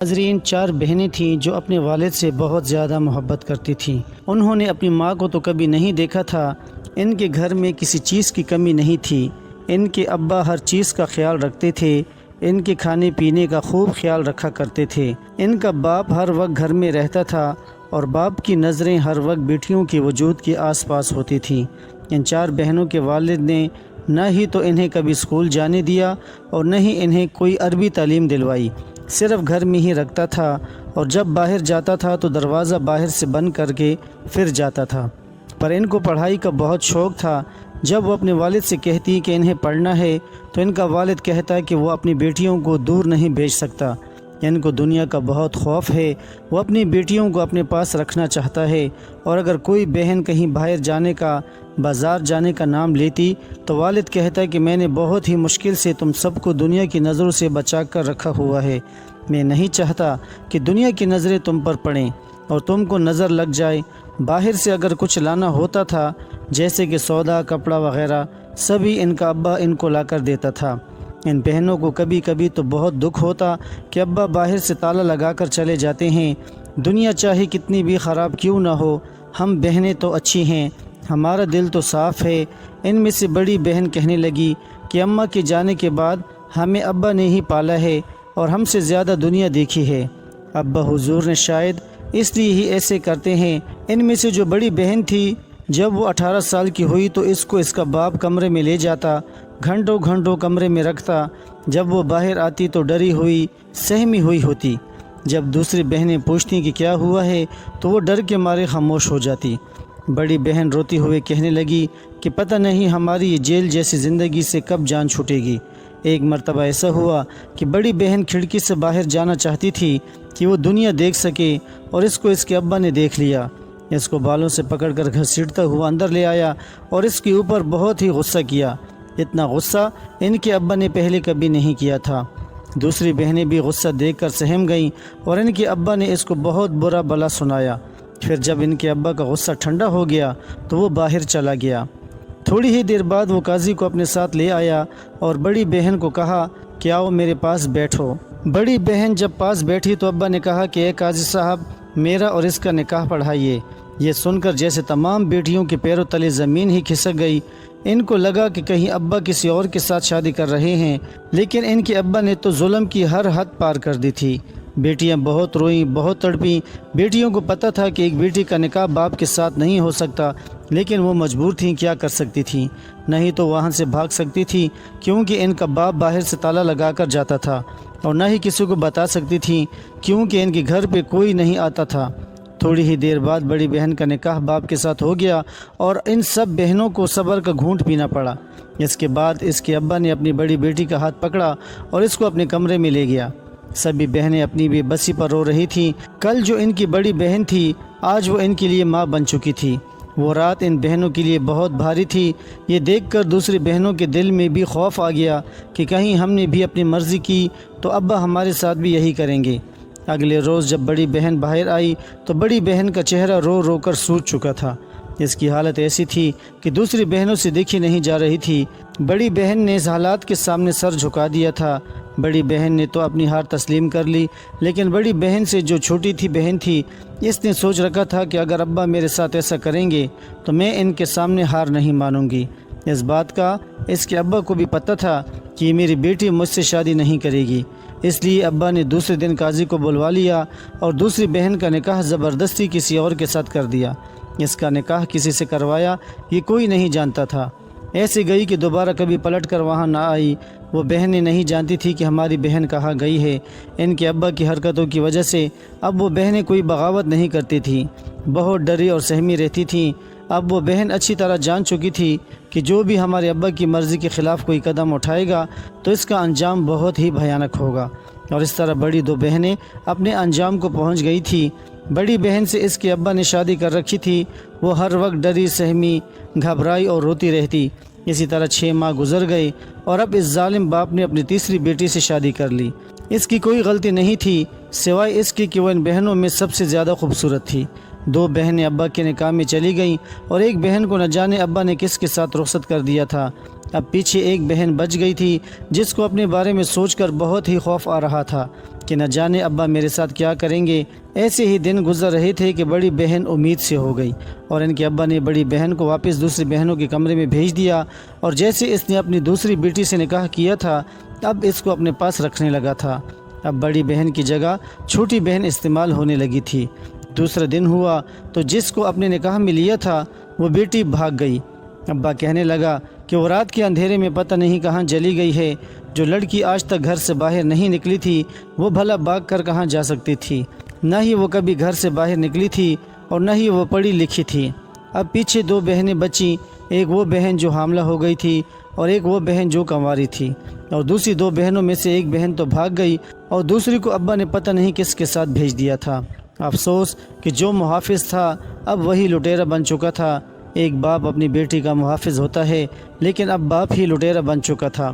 ناظرین، 4 بہنیں تھیں جو اپنے والد سے بہت زیادہ محبت کرتی تھیں۔ انہوں نے اپنی ماں کو تو کبھی نہیں دیکھا تھا۔ ان کے گھر میں کسی چیز کی کمی نہیں تھی۔ ان کے ابا ہر چیز کا خیال رکھتے تھے۔ ان کے کھانے پینے کا خوب خیال رکھا کرتے تھے۔ ان کا باپ ہر وقت گھر میں رہتا تھا اور باپ کی نظریں ہر وقت بیٹیوں کے وجود کے آس پاس ہوتی تھیں۔ ان 4 بہنوں کے والد نے نہ ہی تو انہیں کبھی اسکول جانے دیا اور نہ ہی انہیں کوئی عربی تعلیم دلوائی، صرف گھر میں ہی رکھتا تھا، اور جب باہر جاتا تھا تو دروازہ باہر سے بند کر کے پھر جاتا تھا۔ پر ان کو پڑھائی کا بہت شوق تھا۔ جب وہ اپنے والد سے کہتی کہ انہیں پڑھنا ہے تو ان کا والد کہتا کہ وہ اپنی بیٹیوں کو دور نہیں بھیج سکتا، ان کو دنیا کا بہت خوف ہے، وہ اپنی بیٹیوں کو اپنے پاس رکھنا چاہتا ہے، اور اگر کوئی بہن کہیں باہر جانے کا، بازار جانے کا نام لیتی تو والد کہتا کہ میں نے بہت ہی مشکل سے تم سب کو دنیا کی نظروں سے بچا کر رکھا ہوا ہے، میں نہیں چاہتا کہ دنیا کی نظریں تم پر پڑیں اور تم کو نظر لگ جائے۔ باہر سے اگر کچھ لانا ہوتا تھا جیسے کہ سودا، کپڑا وغیرہ، سبھی ان کا ابا ان کو لا کر دیتا تھا۔ ان بہنوں کو کبھی کبھی تو بہت دکھ ہوتا کہ ابا باہر سے تالا لگا کر چلے جاتے ہیں۔ دنیا چاہے کتنی بھی خراب کیوں نہ ہو، ہم بہنیں تو اچھی ہیں، ہمارا دل تو صاف ہے۔ ان میں سے بڑی بہن کہنے لگی کہ اماں کے جانے کے بعد ہمیں ابا نے ہی پالا ہے اور ہم سے زیادہ دنیا دیکھی ہے۔ ابا حضور نے شاید اس لیے ہی ایسے کرتے ہیں۔ ان میں سے جو بڑی بہن تھی، جب وہ 18 سال کی ہوئی تو اس کو اس کا باپ کمرے میں لے جاتا، گھنٹوں گھنٹوں کمرے میں رکھتا۔ جب وہ باہر آتی تو ڈری ہوئی، سہمی ہوئی ہوتی۔ جب دوسری بہنیں پوچھتی کہ کیا ہوا ہے تو وہ ڈر کے مارے خاموش ہو جاتی۔ بڑی بہن روتی ہوئے کہنے لگی کہ پتہ نہیں ہماری یہ جیل جیسی زندگی سے کب جان چھوٹے گی۔ ایک مرتبہ ایسا ہوا کہ بڑی بہن کھڑکی سے باہر جانا چاہتی تھی کہ وہ دنیا دیکھ سکے، اور اس کو اس کے ابا نے دیکھ لیا۔ اس کو بالوں سے پکڑ کر گھسیٹتا ہوا اندر لے آیا اور اس کے اوپر بہت ہی غصہ کیا۔ اتنا غصہ ان کے ابا نے پہلے کبھی نہیں کیا تھا۔ دوسری بہنیں بھی غصہ دیکھ کر سہم گئیں اور ان کے ابا نے اس کو بہت برا بلا سنایا۔ پھر جب ان کے ابا کا غصہ ٹھنڈا ہو گیا تو وہ باہر چلا گیا۔ تھوڑی ہی دیر بعد وہ قاضی کو اپنے ساتھ لے آیا اور بڑی بہن کو کہا کہ آؤ میرے پاس بیٹھو۔ بڑی بہن جب پاس بیٹھی تو ابا نے کہا کہ اے قاضی صاحب، میرا اور اس کا نکاح پڑھائیے۔ یہ سن کر جیسے تمام بیٹیوں کے پیروں تلے زمین ہی کھسک گئی۔ ان کو لگا کہ کہیں ابا کسی اور کے ساتھ شادی کر رہے ہیں، لیکن ان کے ابا نے تو ظلم کی ہر حد پار کر دی تھی۔ بیٹیاں بہت روئیں، بہت تڑپیں۔ بیٹیوں کو پتہ تھا کہ ایک بیٹی کا نکاح باپ کے ساتھ نہیں ہو سکتا، لیکن وہ مجبور تھیں، کیا کر سکتی تھیں؟ نہیں تو وہاں سے بھاگ سکتی تھی کیونکہ ان کا باپ باہر سے تالا لگا کر جاتا تھا، اور نہ ہی کسی کو بتا سکتی تھیں کیونکہ ان کے گھر پہ کوئی نہیں آتا تھا۔ تھوڑی ہی دیر بعد بڑی بہن کا نکاح باپ کے ساتھ ہو گیا اور ان سب بہنوں کو صبر کا گھونٹ پینا پڑا۔ اس کے بعد اس کے ابا نے اپنی بڑی بیٹی کا ہاتھ پکڑا اور اس کو اپنے کمرے میں لے گیا۔ سبھی بہنیں اپنی بے بسی پر رو رہی تھیں۔ کل جو ان کی بڑی بہن تھی، آج وہ ان کے لیے ماں بن چکی تھی۔ وہ رات ان بہنوں کے لیے بہت بھاری تھی۔ یہ دیکھ کر دوسری بہنوں کے دل میں بھی خوف آ گیا کہ کہیں ہم نے بھی اپنی مرضی کی تو ابا ہمارے ساتھ بھی یہی کریں گے۔ اگلے روز جب بڑی بہن باہر آئی تو بڑی بہن کا چہرہ رو رو کر سوج چکا تھا۔ اس کی حالت ایسی تھی کہ دوسری بہنوں سے دیکھی نہیں جا رہی تھی۔ بڑی بہن نے اس حالات کے سامنے سر جھکا دیا تھا۔ بڑی بہن نے تو اپنی ہار تسلیم کر لی، لیکن بڑی بہن سے جو چھوٹی تھی بہن تھی، اس نے سوچ رکھا تھا کہ اگر ابا میرے ساتھ ایسا کریں گے تو میں ان کے سامنے ہار نہیں مانوں گی۔ اس بات کا اس کے ابا کو بھی پتہ تھا کہ یہ میری بیٹی مجھ سے شادی نہیں کرے گی، اس لیے ابا نے دوسرے دن قاضی کو بلوا لیا اور دوسری بہن کا نکاح زبردستی کسی اور کے ساتھ کر دیا۔ اس کا نکاح کسی سے کروایا یہ کوئی نہیں جانتا تھا۔ ایسے گئی کہ دوبارہ کبھی پلٹ کر وہاں نہ آئی۔ وہ بہنیں نہیں جانتی تھی کہ ہماری بہن کہاں گئی ہے۔ ان کے ابا کی حرکتوں کی وجہ سے اب وہ بہنیں کوئی بغاوت نہیں کرتی تھیں، بہت ڈری اور سہمی رہتی تھیں۔ اب وہ بہن اچھی طرح جان چکی تھی کہ جو بھی ہمارے ابا کی مرضی کے خلاف کوئی قدم اٹھائے گا تو اس کا انجام بہت ہی بھیانک ہوگا، اور اس طرح بڑی 2 بہنیں اپنے انجام کو پہنچ گئی تھی۔ بڑی بہن سے اس کے ابا نے شادی کر رکھی تھی۔ وہ ہر وقت ڈری، سہمی، گھبرائی اور روتی رہتی۔ اسی طرح 6 ماہ گزر گئے اور اب اس ظالم باپ نے اپنی تیسری بیٹی سے شادی کر لی۔ اس کی کوئی غلطی نہیں تھی سوائے اس کی کہ وہ ان بہنوں میں سب سے زیادہ خوبصورت تھی۔ 2 بہنیں ابا کے نکاح میں چلی گئیں اور ایک بہن کو نہ جانے ابا نے کس کے ساتھ رخصت کر دیا تھا۔ اب پیچھے ایک بہن بچ گئی تھی جس کو اپنے بارے میں سوچ کر بہت ہی خوف آ رہا تھا کہ نہ جانے ابا میرے ساتھ کیا کریں گے۔ ایسے ہی دن گزر رہے تھے کہ بڑی بہن امید سے ہو گئی اور ان کے ابا نے بڑی بہن کو واپس دوسری بہنوں کے کمرے میں بھیج دیا، اور جیسے اس نے اپنی دوسری بیٹی سے نکاح کیا تھا اب اس کو اپنے پاس رکھنے لگا تھا۔ اب بڑی بہن کی جگہ چھوٹی بہن استعمال ہونے لگی تھی۔ دوسرا دن ہوا تو جس کو اپنے نکاح میں لیا تھا وہ بیٹی بھاگ گئی۔ ابا کہنے لگا کہ وہ رات کے اندھیرے میں پتہ نہیں کہاں چلی گئی ہے۔ جو لڑکی آج تک گھر سے باہر نہیں نکلی تھی وہ بھلا بھاگ کر کہاں جا سکتی تھی؟ نہ ہی وہ کبھی گھر سے باہر نکلی تھی اور نہ ہی وہ پڑھی لکھی تھی۔ اب پیچھے دو بہنیں بچیں، ایک وہ بہن جو حاملہ ہو گئی تھی اور ایک وہ بہن جو کنواری تھی، اور دوسری دو بہنوں میں سے ایک بہن تو بھاگ گئی اور دوسری کو ابا نے پتہ نہیں کس کے ساتھ بھیج دیا تھا۔ افسوس کہ جو محافظ تھا اب وہی لٹیرا بن چکا تھا۔ ایک باپ اپنی بیٹی کا محافظ ہوتا ہے لیکن اب باپ ہی لٹیرا بن چکا تھا۔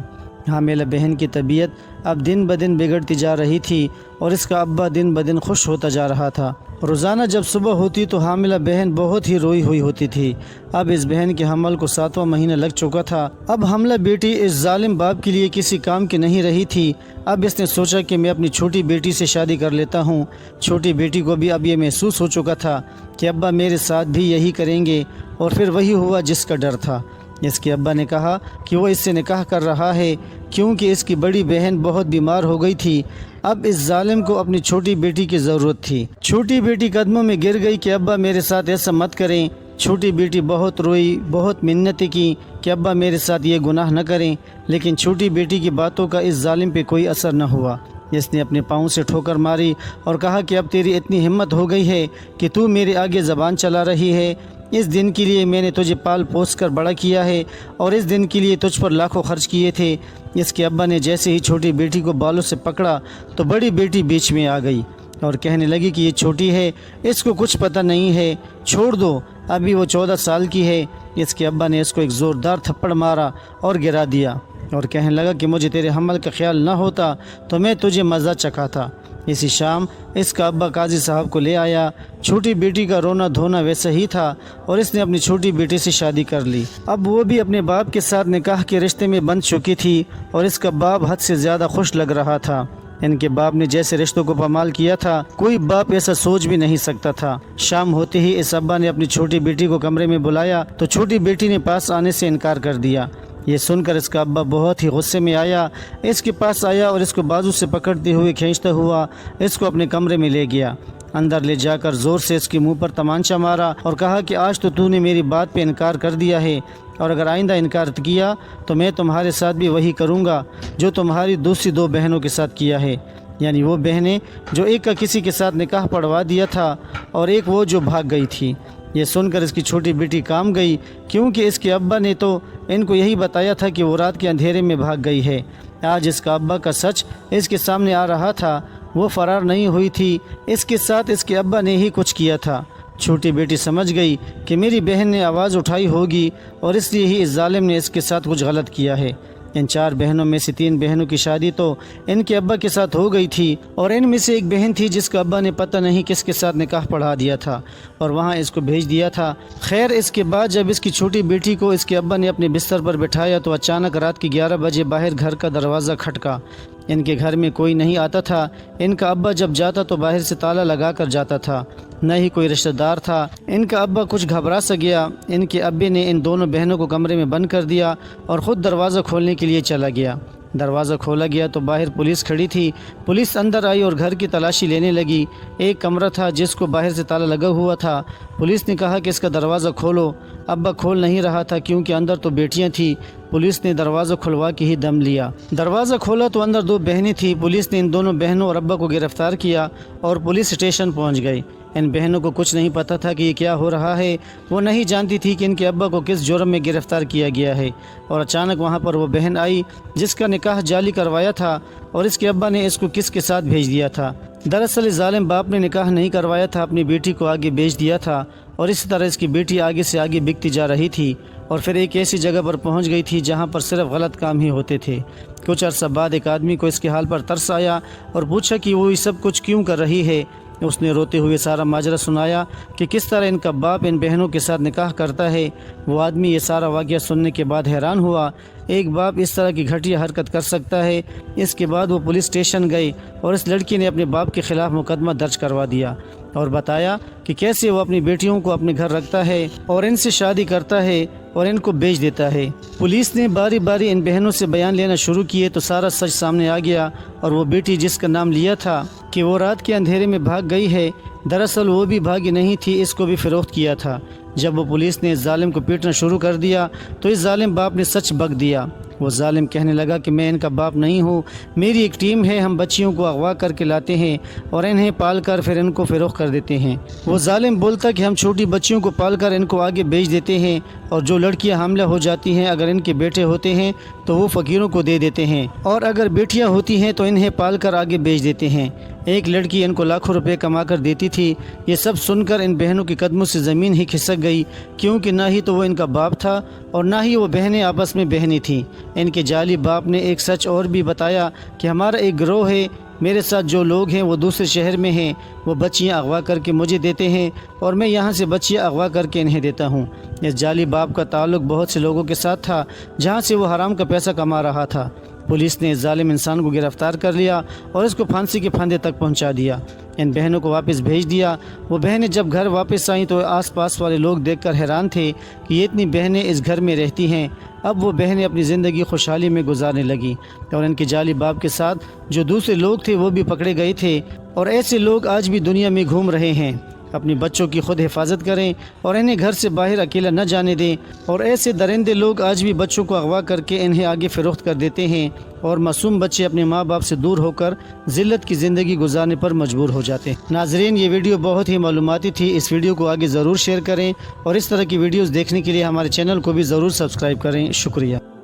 حاملہ بہن کی طبیعت اب دن بدن بگڑتی جا رہی تھی اور اس کا ابا دن بدن خوش ہوتا جا رہا تھا۔ روزانہ جب صبح ہوتی تو حاملہ بہن بہت ہی روئی ہوئی ہوتی تھی۔ اب اس بہن کے حمل کو 7واں مہینہ لگ چکا تھا۔ اب حاملہ بیٹی اس ظالم باپ کے لیے کسی کام کی نہیں رہی تھی۔ اب اس نے سوچا کہ میں اپنی چھوٹی بیٹی سے شادی کر لیتا ہوں۔ چھوٹی بیٹی کو بھی اب یہ محسوس ہو چکا تھا کہ ابا میرے ساتھ بھی یہی کریں گے، اور پھر وہی ہوا جس کا ڈر تھا۔ اس کے ابا نے کہا کہ وہ اس سے نکاح کر رہا ہے کیونکہ اس کی بڑی بہن بہت بیمار ہو گئی تھی۔ اب اس ظالم کو اپنی چھوٹی بیٹی کی ضرورت تھی۔ چھوٹی بیٹی قدموں میں گر گئی کہ ابا میرے ساتھ ایسا مت کریں۔ چھوٹی بیٹی بہت روئی، بہت منتیں کی کہ ابا میرے ساتھ یہ گناہ نہ کریں، لیکن چھوٹی بیٹی کی باتوں کا اس ظالم پہ کوئی اثر نہ ہوا۔ اس نے اپنے پاؤں سے ٹھوکر ماری اور کہا کہ اب تیری اتنی ہمت ہو گئی ہے کہ تو میرے آگے زبان چلا رہی ہے۔ اس دن کے لیے میں نے تجھے پال پوس کر بڑا کیا ہے اور اس دن کے لیے تجھ پر لاکھوں خرچ کیے تھے۔ اس کے ابا نے جیسے ہی چھوٹی بیٹی کو بالوں سے پکڑا تو بڑی بیٹی بیچ میں آ گئی اور کہنے لگی کہ یہ چھوٹی ہے، اس کو کچھ پتہ نہیں ہے، چھوڑ دو، ابھی وہ 14 سال کی ہے۔ اس کے ابا نے اس کو ایک زوردار تھپڑ مارا اور گرا دیا اور کہنے لگا کہ مجھے تیرے حمل کا خیال نہ ہوتا تو میں تجھے مزہ چکھاتا۔ اسی شام اس کا ابا قاضی صاحب کو لے آیا۔ چھوٹی بیٹی کا رونا دھونا ویسا ہی تھا اور اس نے اپنی چھوٹی بیٹی سے شادی کر لی۔ اب وہ بھی اپنے باپ کے ساتھ نکاح کے رشتے میں بندھ چکی تھی اور اس کا باپ حد سے زیادہ خوش لگ رہا تھا۔ ان کے باپ نے جیسے رشتوں کو پامال کیا تھا کوئی باپ ایسا سوچ بھی نہیں سکتا تھا۔ شام ہوتے ہی اس ابا نے اپنی چھوٹی بیٹی کو کمرے میں بلایا تو چھوٹی بیٹی نے پاس آنے سے انکار کر دیا۔ یہ سن کر اس کا ابا بہت ہی غصے میں آیا، اس کے پاس آیا اور اس کو بازو سے پکڑتے ہوئے کھینچتا ہوا اس کو اپنے کمرے میں لے گیا۔ اندر لے جا کر زور سے اس کے منہ پر تمانچہ مارا اور کہا کہ آج تو نے میری بات پہ انکار کر دیا ہے، اور اگر آئندہ انکار کیا تو میں تمہارے ساتھ بھی وہی کروں گا جو تمہاری دوسری دو بہنوں کے ساتھ کیا ہے، یعنی وہ بہنیں جو ایک کا کسی کے ساتھ نکاح پڑھوا دیا تھا اور ایک وہ جو بھاگ گئی تھی۔ یہ سن کر اس کی چھوٹی بیٹی کام گئی کیونکہ اس کے ابا نے تو ان کو یہی بتایا تھا کہ وہ رات کے اندھیرے میں بھاگ گئی ہے۔ آج اس کا ابا کا سچ اس کے سامنے آ رہا تھا، وہ فرار نہیں ہوئی تھی، اس کے ساتھ اس کے ابا نے ہی کچھ کیا تھا۔ چھوٹی بیٹی سمجھ گئی کہ میری بہن نے آواز اٹھائی ہوگی اور اس لیے ہی اس ظالم نے اس کے ساتھ کچھ غلط کیا ہے۔ ان 4 بہنوں میں سے 3 بہنوں کی شادی تو ان کے ابا کے ساتھ ہو گئی تھی اور ان میں سے ایک بہن تھی جس کا ابا نے پتہ نہیں کس کے ساتھ نکاح پڑھا دیا تھا اور وہاں اس کو بھیج دیا تھا۔ خیر اس کے بعد جب اس کی چھوٹی بیٹی کو اس کے ابا نے اپنے بستر پر بٹھایا تو اچانک رات کے 11 بجے باہر گھر کا دروازہ کھٹکا۔ ان کے گھر میں کوئی نہیں آتا تھا۔ ان کا ابا جب جاتا تو باہر سے تالا لگا کر جاتا تھا، نہ ہی کوئی رشتہ دار تھا۔ ان کا ابا کچھ گھبرا سا گیا۔ ان کے ابے نے ان دونوں بہنوں کو کمرے میں بند کر دیا اور خود دروازہ کھولنے کے لیے چلا گیا۔ دروازہ کھولا گیا تو باہر پولیس کھڑی تھی۔ پولیس اندر آئی اور گھر کی تلاشی لینے لگی۔ ایک کمرہ تھا جس کو باہر سے تالا لگا ہوا تھا۔ پولیس نے کہا کہ اس کا دروازہ کھولو۔ ابا کھول نہیں رہا تھا کیونکہ اندر تو بیٹیاں تھیں۔ پولیس نے دروازہ کھلوا کے ہی دم لیا۔ دروازہ کھولا تو اندر 2 بہنیں تھیں۔ پولیس نے ان دونوں بہنوں اور ابا کو گرفتار کیا اور پولیس اسٹیشن پہنچ گئی۔ ان بہنوں کو کچھ نہیں پتہ تھا کہ یہ کیا ہو رہا ہے۔ وہ نہیں جانتی تھی کہ ان کے ابا کو کس جرم میں گرفتار کیا گیا ہے، اور اچانک وہاں پر وہ بہن آئی جس کا نکاح جعلی کروایا تھا اور اس کے ابا نے اس کو کس کے ساتھ بھیج دیا تھا۔ دراصل ظالم باپ نے نکاح نہیں کروایا تھا، اپنی بیٹی کو آگے بیچ دیا تھا اور اسی طرح اس کی بیٹی آگے سے آگے بکتی جا رہی تھی اور پھر ایک ایسی جگہ پر پہنچ گئی تھی جہاں پر صرف غلط کام ہی ہوتے تھے۔ کچھ عرصہ بعد ایک آدمی کو اس کے حال پر ترس آیا اور پوچھا کہ وہ یہ سب کچھ کیوں کر رہی ہے۔ اس نے روتے ہوئے سارا ماجرا سنایا کہ کس طرح ان کا باپ ان بہنوں کے ساتھ نکاح کرتا ہے۔ وہ آدمی یہ سارا واقعہ سننے کے بعد حیران ہوا، ایک باپ اس طرح کی گھٹیا حرکت کر سکتا ہے۔ اس کے بعد وہ پولیس اسٹیشن گئی اور اس لڑکی نے اپنے باپ کے خلاف مقدمہ درج کروا دیا اور بتایا کہ کیسے وہ اپنی بیٹیوں کو اپنے گھر رکھتا ہے اور ان سے شادی کرتا ہے اور ان کو بیچ دیتا ہے۔ پولیس نے باری باری ان بہنوں سے بیان لینا شروع کیے تو سارا سچ سامنے آ گیا، اور وہ بیٹی جس کا نام لیا تھا کہ وہ رات کے اندھیرے میں بھاگ گئی ہے، دراصل وہ بھی بھاگی نہیں تھی، اس کو بھی فروخت کیا تھا۔ جب وہ پولیس نے اس ظالم کو پیٹنا شروع کر دیا تو اس ظالم باپ نے سچ بک دیا۔ وہ ظالم کہنے لگا کہ میں ان کا باپ نہیں ہوں، میری ایک ٹیم ہے، ہم بچیوں کو اغوا کر کے لاتے ہیں اور انہیں پال کر پھر ان کو فروخت کر دیتے ہیں۔ وہ ظالم بولتا کہ ہم چھوٹی بچیوں کو پال کر ان کو آگے بیچ دیتے ہیں، اور جو لڑکیاں حاملہ ہو جاتی ہیں اگر ان کے بیٹے ہوتے ہیں تو وہ فقیروں کو دے دیتے ہیں، اور اگر بیٹیاں ہوتی ہیں تو انہیں پال کر آگے بیچ دیتے ہیں۔ ایک لڑکی ان کو لاکھوں روپے کما کر دیتی تھی۔ یہ سب سن کر ان بہنوں کے قدموں سے زمین ہی کھسک گئی، کیونکہ نہ ہی تو وہ ان کا باپ تھا اور نہ ہی وہ بہنیں آپس میں بہنیں تھیں۔ ان کے جعلی باپ نے ایک سچ اور بھی بتایا کہ ہمارا ایک گروہ ہے، میرے ساتھ جو لوگ ہیں وہ دوسرے شہر میں ہیں، وہ بچیاں اغوا کر کے مجھے دیتے ہیں اور میں یہاں سے بچیاں اغوا کر کے انہیں دیتا ہوں۔ اس جعلی باپ کا تعلق بہت سے لوگوں کے ساتھ تھا جہاں سے وہ حرام کا پیسہ کما رہا تھا۔ پولیس نے اس ظالم انسان کو گرفتار کر لیا اور اس کو پھانسی کے پھندے تک پہنچا دیا۔ ان بہنوں کو واپس بھیج دیا۔ وہ بہنیں جب گھر واپس آئیں تو آس پاس والے لوگ دیکھ کر حیران تھے کہ یہ اتنی بہنیں اس گھر میں رہتی ہیں۔ اب وہ بہنیں اپنی زندگی خوشحالی میں گزارنے لگیں، اور ان کے جعلی باپ کے ساتھ جو دوسرے لوگ تھے وہ بھی پکڑے گئے تھے، اور ایسے لوگ آج بھی دنیا میں گھوم رہے ہیں۔ اپنی بچوں کی خود حفاظت کریں اور انہیں گھر سے باہر اکیلا نہ جانے دیں، اور ایسے درندے لوگ آج بھی بچوں کو اغوا کر کے انہیں آگے فروخت کر دیتے ہیں، اور معصوم بچے اپنے ماں باپ سے دور ہو کر ذلت کی زندگی گزارنے پر مجبور ہو جاتے ہیں۔ ناظرین، یہ ویڈیو بہت ہی معلوماتی تھی، اس ویڈیو کو آگے ضرور شیئر کریں، اور اس طرح کی ویڈیوز دیکھنے کے لیے ہمارے چینل کو بھی ضرور سبسکرائب کریں۔ شکریہ۔